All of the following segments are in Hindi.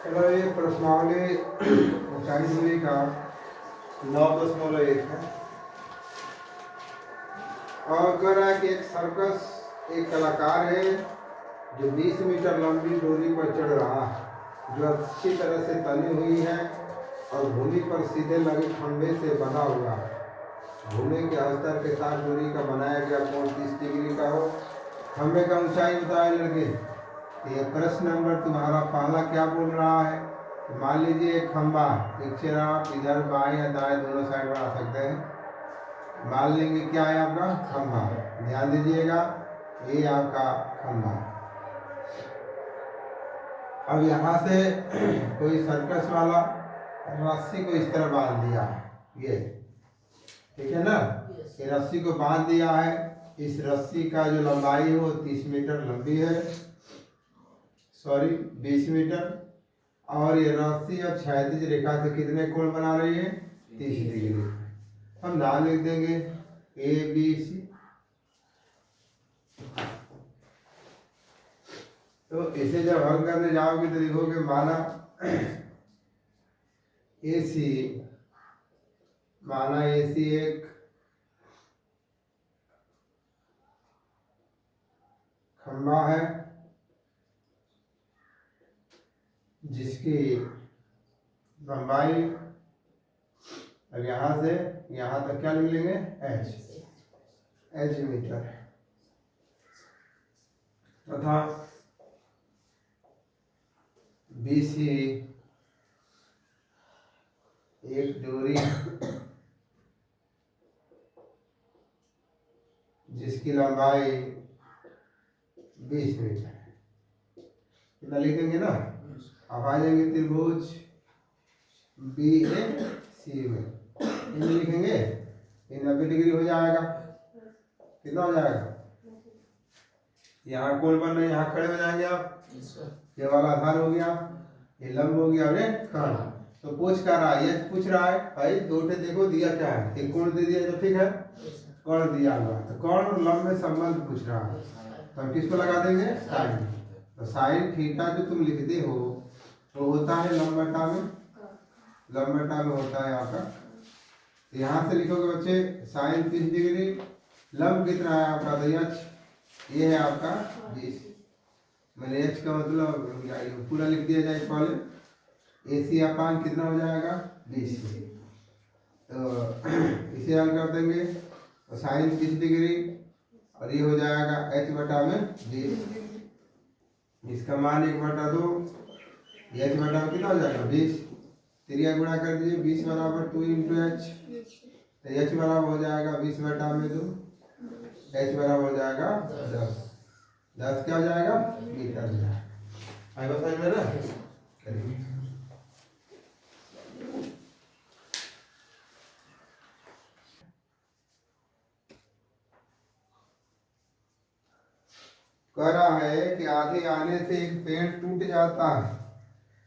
चलो ये प्रश्नावली ऊंचाई दूरी का 9.1 है। और कह रहा है कि एक सर्कस एक कलाकार है जो 20 मीटर लंबी डोरी पर चढ़ रहा है, जो अच्छी तरह से तनी हुई है और भूमि पर सीधे लगे खंभे से बंधा हुआ है। भूमि के अस्तर के साथ डोरी का बनाया गया कोण 30 डिग्री का हो। खंभे का ऊंचाई बताए लगे। ये प्रश्न नंबर तुम्हारा पहला क्या बोल रहा है? मान लीजिए एक खंभा, पिक्चर आप इधर बाएं या दाएं दोनों साइड बना सकते हैं। मान लेंगे क्या है आपका खंभा, ध्यान दीजिएगा ये आपका खंभा। अब यहाँ से कोई सर्कस वाला रस्सी को इस तरह बांध दिया है, ये ठीक है ना। ये रस्सी को बांध दिया है। इस रस्सी का जो लंबाई है वो 30 मीटर लंबी है, सॉरी 20 मीटर। और ये रस्सी और क्षैतिज रेखा से कितने कोण बना रही है? 30 डिग्री। हम नाम लिख देंगे ABC। तो इसे जब हल करने जाओगे तो लिखोगे माना AC, माना AC एक खंभा है जिसकी लंबाई, अब यहाँ से यहाँ तक क्या लिख लेंगे H मीटर, तथा BC एक डोरी जिसकी लंबाई 20 मीटर है। कितना लिखेंगे ना। अब आ जाएंगे त्रिभुज BAC में, इन्हें लिखेंगे, ये 90 डिग्री हो जाएगा। कितना हो जाएगा? यहाँ कोण बन रहे, यहाँ खड़े हो जाएंगे आप। ये वाला आधार हो गया, ये लंब हो गया, कर्ण। तो पूछ कर रहा है, ये पूछ रहा है भाई दो देखो दिया क्या है, एक कोण दे दिया तो ठीक है, कर्ण दिया हुआ है। तो कर्ण और लंब में संबंध पूछ रहा है, तो हम किसको लगा देंगे? साइन। तो साइन थीटा जो तुम लिखते हो वो होता है लंब बटा में, लंब बटा में होता है आपका। यहाँ से लिखोगे बच्चे साइन 30 डिग्री, लंब कितना है आपका? तो H, ये है आपका 20। मैंने H का मतलब पूरा लिख दिया जाए पहले। AC अपान कितना हो जाएगा? 20। तो इसे हल कर देंगे तो साइन 30 डिग्री और ये हो जाएगा H बटा में 20। इसका मान 1/2, H बटा में कितना हो जाएगा? 20। त्रिया गुणा कर दीजिए, 20 बराबर 2 × H। तो H बराबर हो जाएगा 20 बटा में 2, H बराबर हो जाएगा 10। 10 क्या हो जाएगा? मीटर हो जाएगा। आई बात समझ में ना? करिए। कह रहा है कि आगे आने से एक पेड़ टूट जाता है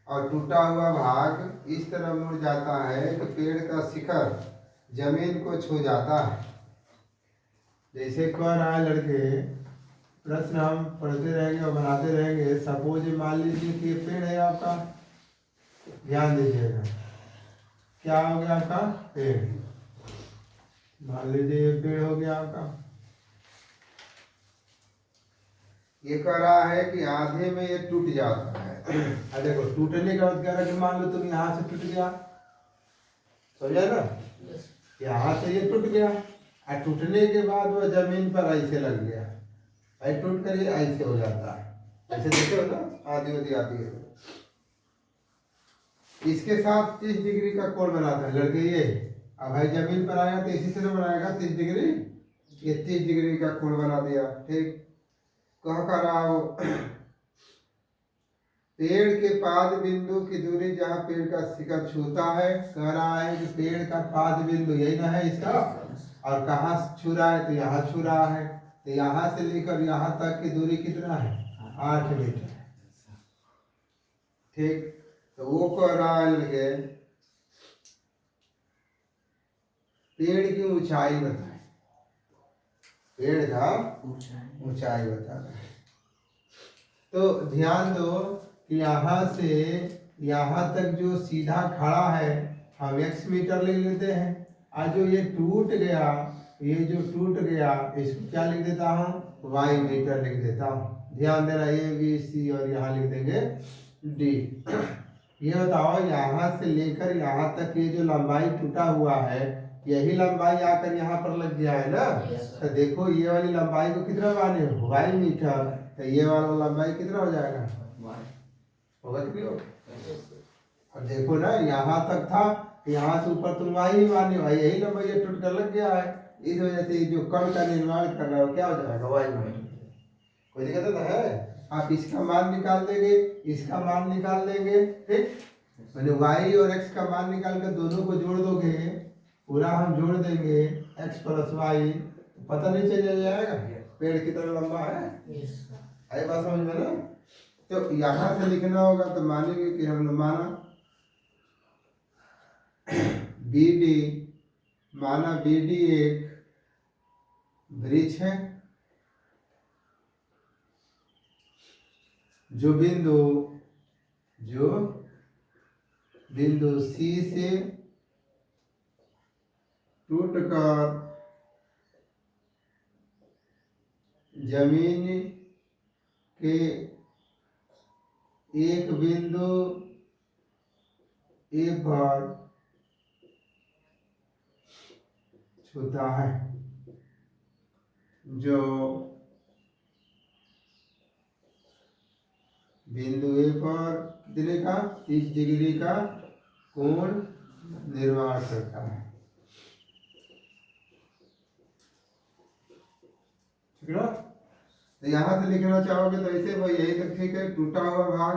और टूटा हुआ भाग इस तरह मुड़ जाता है कि पेड़ का शिखर जमीन को छू जाता है। जैसे कह रहा है लड़के, प्रश्न हम पढ़ते रहेंगे और बनाते रहेंगे। सपोज मान लीजिए कि ये पेड़ है आपका, ध्यान दीजिएगा क्या हो गया आपका? पेड़। मान लीजिए ये पेड़ हो गया आपका। ये कह रहा है कि आधे में ये टूट जाता है। देखो टूटने का कह रहा है कि मान लो तुम यहाँ से टूट गया, समझा ना? यहाँ से ये टूट गया और टूटने के बाद वो जमीन पर ऐसे लग गया, ऐसे टूट कर ये ऐसे हो जाता है। ऐसे देखे हो ना, आधी होती आती है। इसके साथ 30 डिग्री का कोण बनाता है लड़के ये। अब भाई जमीन पर आया तो इसी तरह बनाएगा 30 डिग्री, ये 30 डिग्री का कोण बना दिया। ठीक, कह कर रहा हो पेड़ के पाद बिंदु की दूरी जहाँ पेड़ का शिखर छूता है। कह रहा है कि पेड़ का पाद बिंदु यही ना है इसका, और कहाँ छू रहा है? तो यहाँ छू रहा है। तो यहाँ से लेकर यहाँ तक की दूरी कितना है? 8 मीटर। ठीक, तो वो कह रहा है लगे पेड़ की ऊंचाई बताए, पेड़ का ऊंचाई बताना है। तो ध्यान दो कि यहाँ से यहाँ तक जो सीधा खड़ा है हम x मीटर ले लेते हैं, और जो ये टूट गया, ये जो टूट गया इसको क्या लिख देता हूँ, y मीटर लिख देता हूँ। ध्यान देना, ए बी सी और यहाँ लिख देंगे डी। ये बताओ यहाँ से लेकर यहाँ तक ये जो लंबाई टूटा हुआ है, यही लंबाई आकर यहाँ पर लग गया है ना। तो देखो ये वाली लंबाई को कितना माने, y मीटर, तो ये वाला लंबाई कितना हो जाएगा, होगा कि नहीं होगा। और देखो ना यहाँ तक था, यहाँ से ऊपर तुम y ही माने हो, यही लंबाई ये टूट कर लग गया है, इस वजह से जो कण का निर्माण कर रहा है क्या हो जाएगा, y मीटर। कोई दिक्कत तो है। आप इसका मान निकाल देंगे, इसका मान निकाल देंगे, ठीक। मैंने y और x का मान निकाल कर दोनों को जोड़ दोगे, पूरा हम जोड़ देंगे x प्लस वाई, पता नहीं चल जाएगा पेड़ कितना लंबा है। आई बात समझ में ना। तो यहाँ से लिखना होगा तो मानेंगे कि हमने माना BD, माना BD एक वृक्ष है, जो बिंदु C से टूटकर जमीन के एक बिंदु A पर छूता है, जो बिंदु A पर कितने का 30 डिग्री का कोण निर्माण करता है। ठीक है। तो यहाँ से लिखना चाहोगे तो ऐसे भाई यही तक ठीक है। टूटा हुआ भाग,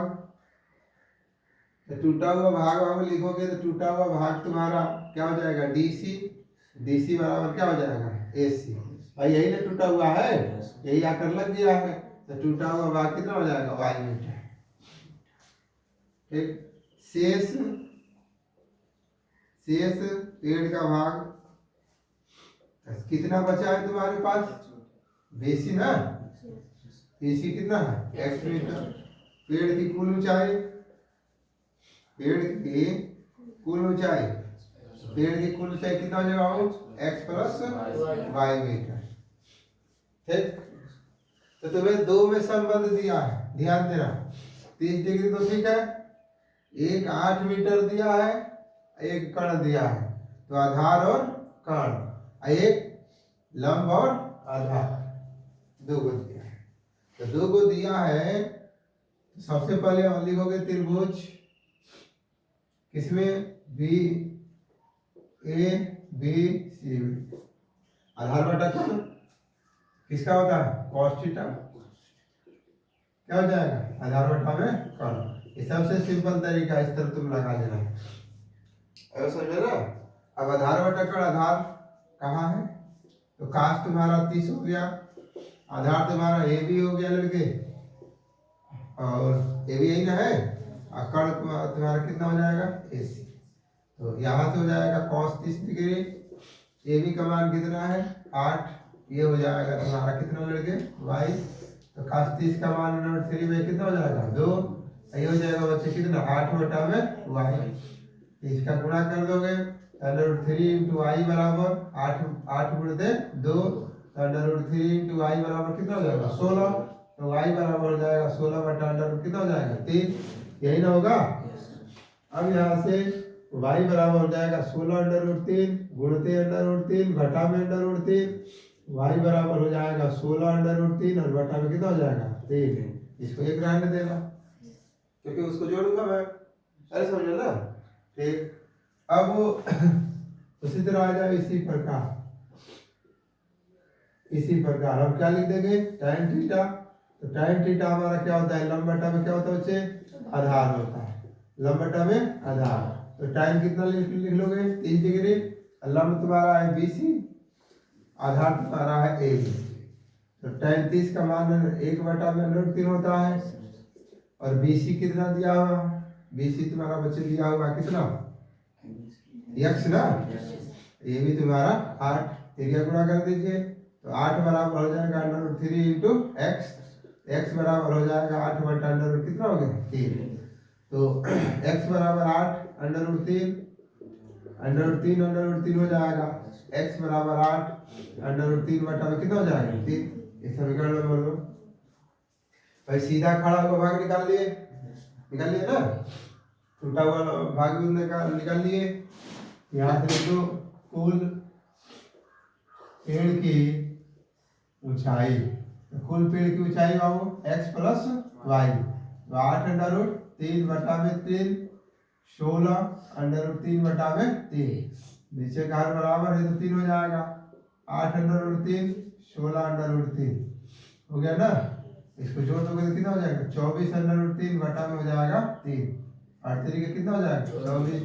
तो टूटा हुआ भाग वहां लिखोगे तो टूटा हुआ भाग तुम्हारा क्या हो जाएगा, DC बराबर क्या हो जाएगा, AC। भाई यही ना टूटा हुआ है, यही आकर लग गया है, तो टूटा हुआ भाग कितना हो जाएगा, y मीटर। ठीक। शेष पेड़ का भाग कितना बचा है तुम्हारे पास, BC ना, BC कितना है, x मीटर। पेड़ की कुल ऊंचाई, पेड़ की कुल ऊंचाई कितना हो जाएगा, x प्लस वाई मीटर। ठीक। तो तुम्हें दो में संबंध दिया है, ध्यान देना। 30 डिग्री तो ठीक है, एक 8 मीटर दिया है, एक कण दिया है, तो आधार और कण, एक लंब और आधार, दो को दिया है। तो दो को दिया है, तो सबसे पहले हम लिखोगे त्रिभुज, किसमें, ABC। आधार बटा कण किसका होता है, cos थीटा, क्या हो जाएगा, आधार बटा में कण। ये सबसे सिंपल तरीका, इस तरह तुम लगा देना, अगर समझे ना। अब आधार बटा कण, आधार कहाँ है, तो काश तुम्हारा 30 हो गया, आधार तुम्हारा AB हो गया लड़के, और AB यही ना है, और कण तुम्हारा कितना हो जाएगा, AC। तो यहाँ से हो जाएगा cos 30 डिग्री, AB का मान कितना है 8, ये हो जाएगा तुम्हारा कितना लड़के y। तो cos 30 का मान √3 में कितना हो जाएगा 2, ये हो जाएगा बच्चे कितना 8 बटा में y। इसका गुणा कर दोगे, √3 इंटू y बराबर 8 गुणते 2, √3 इंटू y बराबर कितना हो जाएगा 16। तो y बराबर हो जाएगा 16 बटा √ कितना हो जाएगा 3, यही ना होगा। अब यहाँ से y बराबर हो जाएगा 16√3 गुणते √3 घटा में √3, y बराबर हो जाएगा 16√3 और बटा में कितना हो जाएगा 3। इसको एक रहने देना, क्योंकि उसको जोड़ूंगा मैं, अरे समझे ना। ठीक। अब उसी तरह आ जाए, इसी प्रकार हम क्या लिख देंगे, tan थीटा। तो tan थीटा हमारा क्या होता है, लंब बटा में क्या होता है बच्चे, आधार होता है, लंब बटा में आधार। तो tan कितना लिख लोगे 30 डिग्री, लंब तुम्हारा है BC, आधार तुम्हारा है AB। तो tan 30 का मान 1 बटा में √3 होता है, और BC कितना दिया हुआ, BC तुम्हारा बच्चे दिया हुआ कितना, x ना, ये भी तुम्हारा 8, एरिया गुणा कर दीजिए, तो 8 बराबर हो जाएगा √3 इंटू x। x बराबर हो जाएगा 8 बटा अंडर रूट कितना हो गया 3। तो x बराबर 8 अंडर रूट 3 अंडर रूट 3 हो जाएगा। x बराबर 8 अंडर रूट 3 बटा में कितना हो जाएगा 3। इस समीकरण में बोल दो भाई। सीधा खड़ा हुआ भाग निकाल लिए ना, टूटा हुआ भाग भी निकाल लिए। यहाँ से लिख दो कुल पेड़ की ऊंचाई। कुल पेड़ की ऊंचाई बाबू x प्लस वाई। तो 8 अंडर रूट 3 बटा में 3 16 अंडर रूट 3 बटा में 3। नीचे का हर बराबर है तो 3 हो जाएगा। 8 अंडर रूट 3 16 अंडर रूट 3 हो गया ना। इसको जोड़ दोगे तो कितना हो जाएगा 24 अंडर रूट 3 बटा में हो जाएगा 3। 8 तरीके कितना हो जाएगा 24।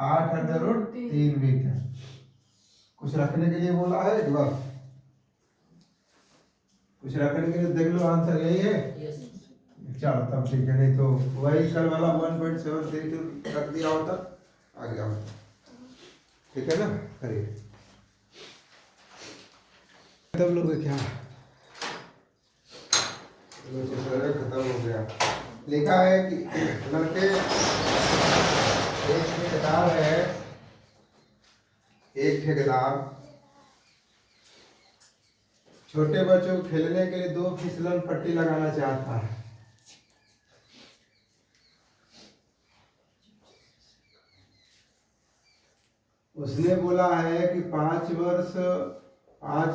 8 अंडर रूट 3 मीटर। कुछ रखने के लिए बोला है बस, कुछ रखने के लिए देख लो आंसर यही है। चलो तब ठीक है, नहीं तो वही कल वाला 1.732 रख दिया होता आ गया होता। ठीक है ना, करिए तब लोग क्या खत्म हो गया। लिखा है कि लड़के एक ठेकेदार है, एक ठेकेदार छोटे बच्चों को खेलने के लिए 2 फिसलन पट्टी लगाना चाहता है। उसने बोला है कि 5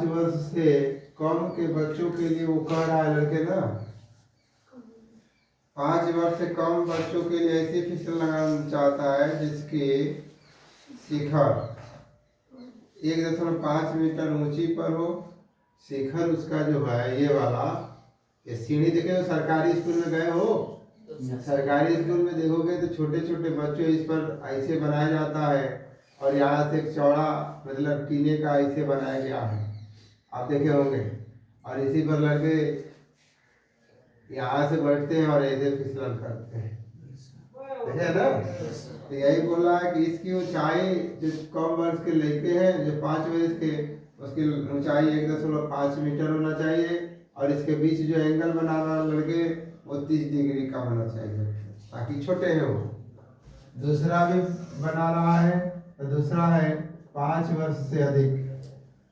वर्ष से कम के बच्चों के लिए वो कह रहा है लड़के ना, 5 वर्ष से कम बच्चों के लिए ऐसी फिसल लगाना चाहता है जिसकी शिखर 1.5 मीटर ऊंची पर हो। शिखर उसका जो है ये वाला, ये सीढ़ी देखे हो सरकारी स्कूल में गए हो, सरकारी स्कूल में देखोगे तो छोटे छोटे बच्चों इस पर ऐसे बनाया जाता है और यहाँ से एक चौड़ा मतलब टीने का ऐसे बनाया गया है, आप देखे होंगे। और इसी पर लड़के यहाँ से बैठते हैं और ऐसे फिसलन करते हैं, देखे ना। तो यही बोल रहा है कि इसकी ऊंचाई जो कम वर्ष के लड़के हैं जो 5 वर्ष के, उसकी ऊंचाई 1.5 मीटर होना चाहिए और इसके बीच जो एंगल बना रहा लड़के वो 30 डिग्री का होना चाहिए ताकि छोटे हैं वो। दूसरा भी बना रहा है तो दूसरा है 5 वर्ष से अधिक,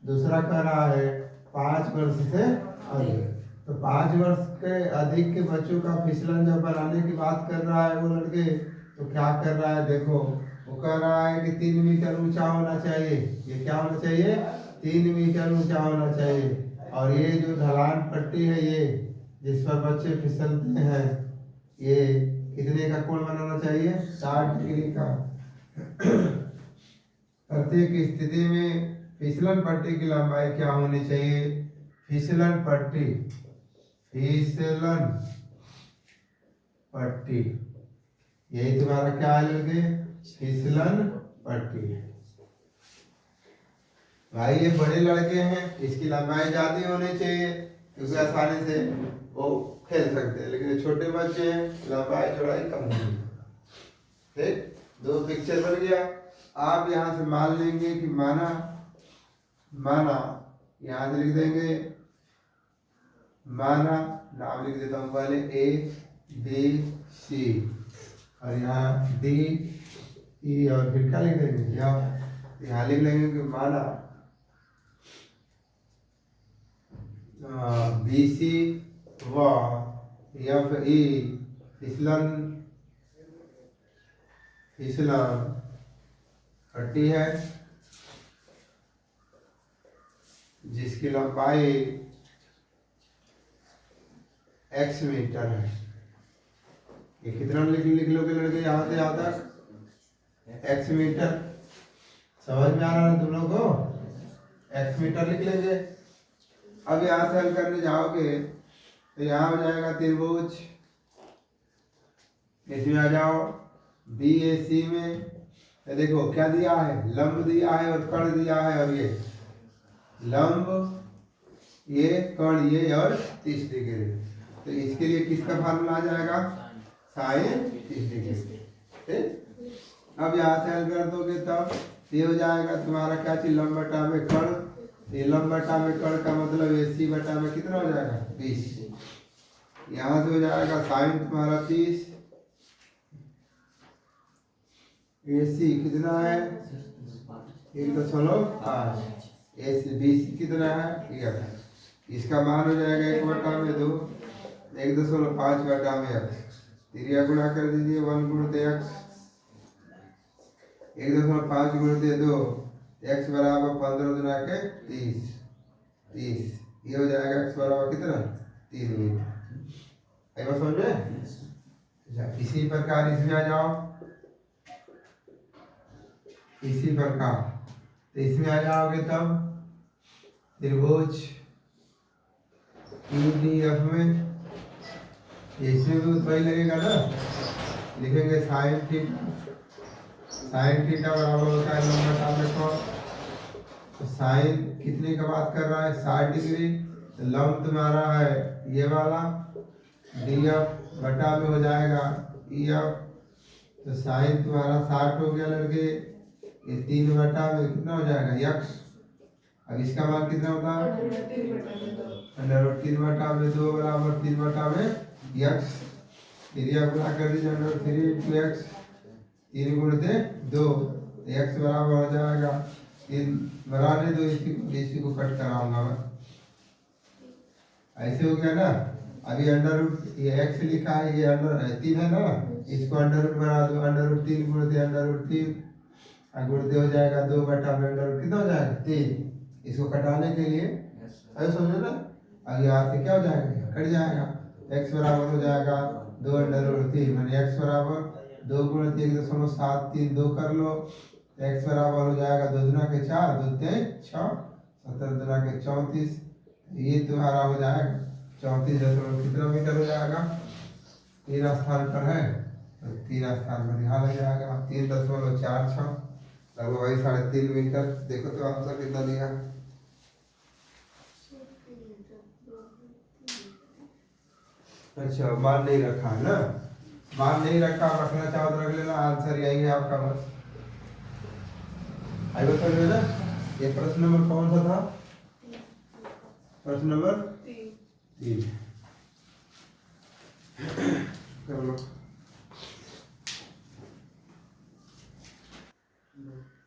दूसरा कह रहा है 5 वर्ष से अधिक। तो 5 वर्ष के अधिक के बच्चों का फिसलन जब बनाने की बात कर रहा है वो लड़के, तो क्या कर रहा है देखो, वो कह रहा है कि 3 मीटर ऊंचा होना चाहिए। ये क्या होना चाहिए 3 मीटर ऊंचा होना चाहिए। और ये जो ढलान पट्टी है ये जिस पर बच्चे फिसलते हैं ये कितने का कोण बनाना चाहिए 60 डिग्री का। प्रत्येक स्थिति में फिसलन पट्टी की लंबाई क्या होनी चाहिए, फिसलन पट्टी यही तुम्हारा क्या है लगे फिसलन पट्टी। भाई ये बड़े लड़के हैं, इसकी लंबाई ज्यादा होनी चाहिए क्योंकि आसानी से वो खेल सकते हैं, लेकिन छोटे बच्चे हैं लंबाई चौड़ाई कम है। ठीक, 2 पिक्चर बन गया। आप यहाँ से मान लेंगे कि माना यहाँ से लिख देंगे माना, नाम लिख देता हूँ पहले ABC और यहाँ DE और फिर क्या लिख देंगे यहाँ लिख लेंगे कि माना BC व FE फिसलन पट्टी है जिसकी लंबाई x मीटर है। ये कितना लिख लोगे लड़के यहाँ से यहाँ तक x मीटर, समझ में आ रहा है तुम लोग को, x मीटर लिख लेंगे। अब यहाँ से हल करने जाओगे तो यहाँ हो जाएगा त्रिभुज, इसमें आ जाओ BAC में देखो क्या दिया है, लंब दिया है और कर्ण दिया है, और ये लंब ये कर्ण ये और 30 डिग्री। तो इसके लिए किसका फार्मूला आ जाएगा साइन 30 डिग्री। ठीक, अब यहाँ से हल कर दोगे तब ये हो जाएगा तुम्हारा क्या चीज लंब बटा में कर्ण। ये लंब बटा में कर्ण का मतलब AC बटा में कितना हो जाएगा 20। यहाँ से हो जाएगा साइन तुम्हारा 30, AC कितना है 1.5, AC BC कितना है 1, इसका मान हो जाएगा 1/2, 1.5/x, त्रिया गुणा कर दीजिए 1 × x, 1.5 × 2, x बराबर 15 गुना के 30, ये हो जाएगा x बराबर कितना 3 मीटर। आई बात समझ में? इसी प्रकार इसमें आ जाओ, इसी प्रकार तो इसमें आ जाओगे तब त्रिभुज EDF में, इसमें भी उत्तर लगेगा ना, लिखेंगे साइन थीटा बराबर होता है लंब बटा में कॉस। तो साइन कितने का बात कर रहा है 60 डिग्री, तो लंब तुम्हारा है ये वाला DF बटा में हो जाएगा EF, तो साइन तुम्हारा 60 हो गया लड़के, ये 3 बटा में कितना हो जाएगा x। अब इसका मान कितना होता है √3 बटा में 2 बराबर 3 बटा में x, एरिया गुणा कर दीजिए √3 × x, 3 × 2, x बराबर हो जाएगा 3 बराबर 2, इसी को कट कराऊंगा मैं, ऐसे हो गया ना। अभी ये x लिखा है, ये 3 है ना, इसको √ बना दो, √3 × √3 गुणते हो जाएगा 2 बटा में कितना हो जाएगा 3, इसको कटाने के लिए ऐसे समझो ना। अब यहाँ से क्या हो जाएगा कट जाएगा, x बराबर हो जाएगा 2 √3, माने x बराबर 2 × 1.73 2 कर लो, x बराबर हो जाएगा 2 दूना के 4, 2 3 6, 17 दूना के 34, ये तुम्हारा हो जाएगा 34 कितना मीटर हो जाएगा, 3 स्थान पर है तो 3 स्थान पर यहाँ लग जाएगा 3.46, लगभग वही 3.5 मीटर। देखो तो आंसर कितना दिया, अच्छा मान नहीं रखा है ना, मान नहीं रखा, रखना चाहो तो रख लेना, आंसर यही है आपका बस। आई बता ना, ये प्रश्न नंबर कौन सा था, प्रश्न नंबर 3 कर लो।